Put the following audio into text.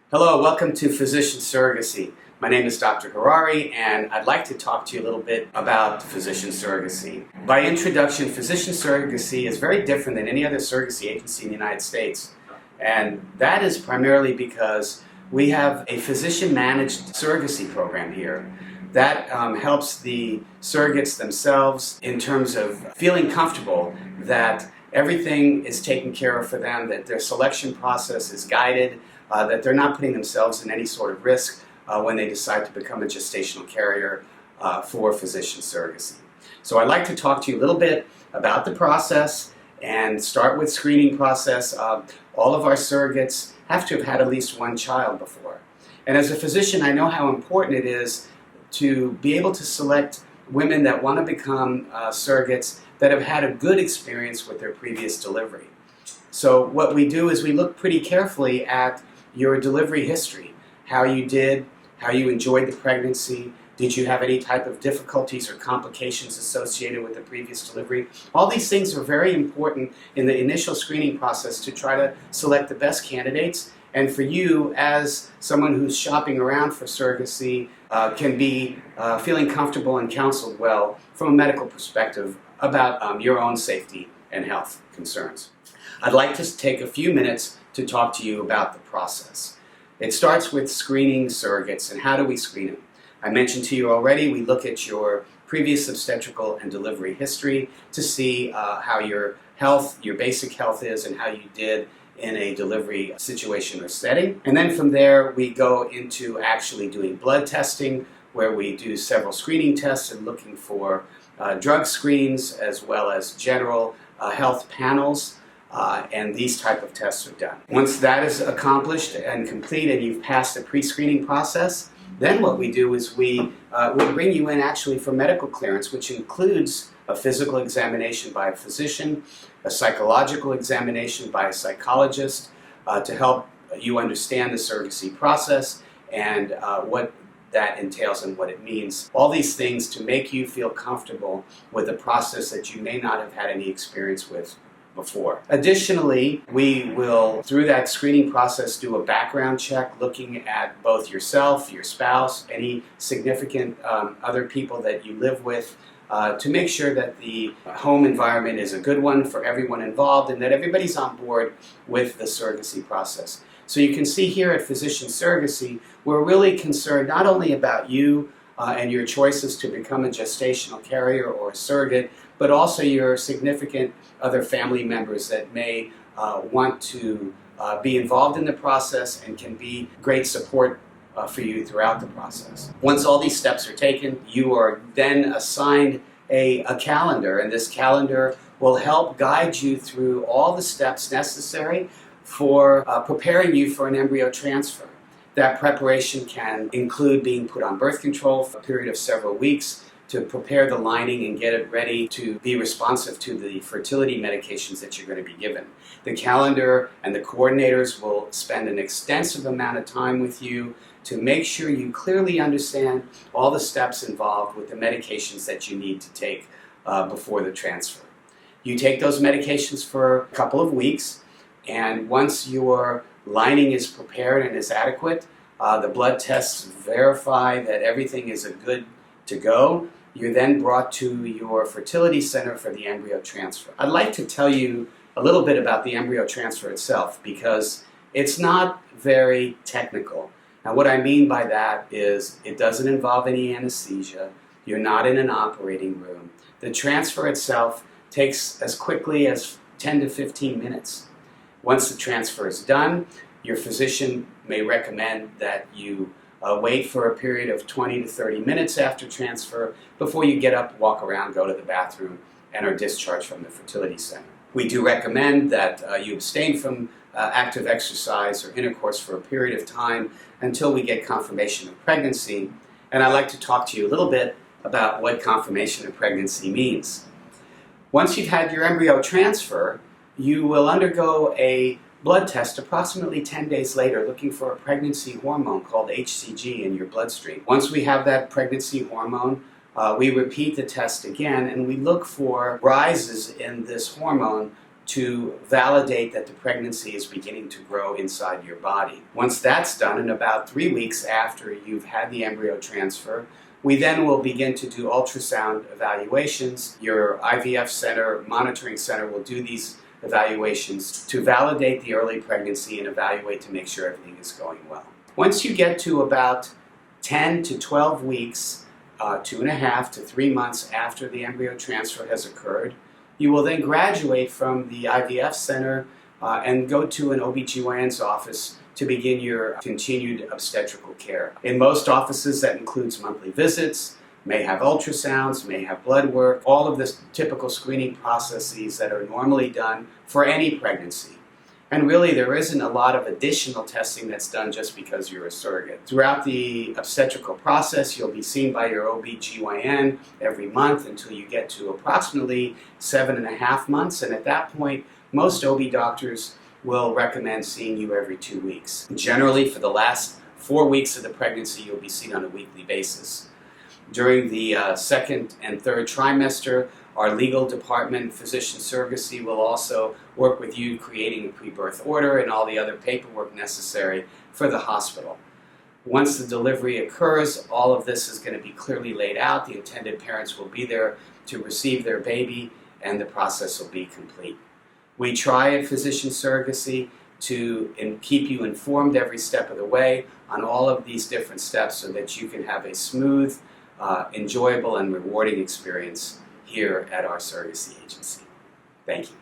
Hello, welcome to Physician Surrogacy. My name is Dr. Harari, and I'd like to talk to you a little bit about physician surrogacy. By introduction, physician surrogacy is very different than any other surrogacy agency in the United States. And that is primarily because we have a physician-managed surrogacy program here that helps the surrogates themselves in terms of feeling comfortable that everything is taken care of for them, that their selection process is guided, that they're not putting themselves in any sort of risk when they decide to become a gestational carrier for physician surrogacy. So I'd like to talk to you a little bit about the process and start with screening process. All of our surrogates have to have had at least one child before. And as a physician, I know how important it is to be able to select women that want to become surrogates that have had a good experience with their previous delivery. So what we do is we look pretty carefully at your delivery history, how you did, how you enjoyed the pregnancy, did you have any type of difficulties or complications associated with the previous delivery. All these things are very important in the initial screening process to try to select the best candidates, and for you as someone who's shopping around for surrogacy can be feeling comfortable and counseled well from a medical perspective about your own safety and health concerns. I'd like to take a few minutes to talk to you about the process. It starts with screening surrogates, and how do we screen them? I mentioned to you already, we look at your previous obstetrical and delivery history to see how your health, your basic health is, and how you did in a delivery situation or setting. And then from there, we go into actually doing blood testing, where we do several screening tests and looking for drug screens as well as general health panels. And these type of tests are done. Once that is accomplished and complete and you've passed the pre-screening process, then what we do is we bring you in actually for medical clearance, which includes a physical examination by a physician, a psychological examination by a psychologist to help you understand the surrogacy process and what that entails and what it means. All these things to make you feel comfortable with a process that you may not have had any experience with before. Additionally, we will, through that screening process, do a background check looking at both yourself, your spouse, any significant other people that you live with to make sure that the home environment is a good one for everyone involved and that everybody's on board with the surrogacy process. So you can see here at Physician Surrogacy, we're really concerned not only about you and your choices to become a gestational carrier or a surrogate, but also your significant other family members that may want to be involved in the process and can be great support for you throughout the process. Once all these steps are taken, you are then assigned a calendar, and this calendar will help guide you through all the steps necessary for preparing you for an embryo transfer. That preparation can include being put on birth control for a period of several weeks to prepare the lining and get it ready to be responsive to the fertility medications that you're going to be given. The calendar and the coordinators will spend an extensive amount of time with you to make sure you clearly understand all the steps involved with the medications that you need to take before the transfer. You take those medications for a couple of weeks, and once your lining is prepared and is adequate, the blood tests verify that everything is good to go. You're then brought to your fertility center for the embryo transfer. I'd like to tell you a little bit about the embryo transfer itself because it's not very technical. Now what I mean by that is it doesn't involve any anesthesia. You're not in an operating room. The transfer itself takes as quickly as 10 to 15 minutes. Once the transfer is done, your physician may recommend that you wait for a period of 20 to 30 minutes after transfer before you get up, walk around, go to the bathroom, and are discharged from the fertility center. We do recommend that you abstain from active exercise or intercourse for a period of time until we get confirmation of pregnancy. And I'd like to talk to you a little bit about what confirmation of pregnancy means. Once you've had your embryo transfer, you will undergo a blood test approximately 10 days later looking for a pregnancy hormone called HCG in your bloodstream. Once we have that pregnancy hormone, we repeat the test again and we look for rises in this hormone to validate that the pregnancy is beginning to grow inside your body. Once that's done, in about 3 weeks after you've had the embryo transfer, we then will begin to do ultrasound evaluations. Your IVF center, monitoring center, will do these evaluations to validate the early pregnancy and evaluate to make sure everything is going well. Once you get to about 10 to 12 weeks, 2.5 to 3 months after the embryo transfer has occurred, you will then graduate from the IVF center and go to an OBGYN's office to begin your continued obstetrical care. In most offices, that includes monthly visits, may have ultrasounds, may have blood work, all of the typical screening processes that are normally done for any pregnancy. And really, there isn't a lot of additional testing that's done just because you're a surrogate. Throughout the obstetrical process, you'll be seen by your OBGYN every month until you get to approximately 7.5 months. And at that point, most OB doctors will recommend seeing you every 2 weeks. Generally, for the last 4 weeks of the pregnancy, you'll be seen on a weekly basis. During the second and third trimester, our legal department, physician surrogacy, will also work with you creating a pre-birth order and all the other paperwork necessary for the hospital. Once the delivery occurs, all of this is going to be clearly laid out. The intended parents will be there to receive their baby, and the process will be complete. We try at physician surrogacy to keep you informed every step of the way on all of these different steps so that you can have a smooth, enjoyable, and rewarding experience here at our surrogacy agency. Thank you.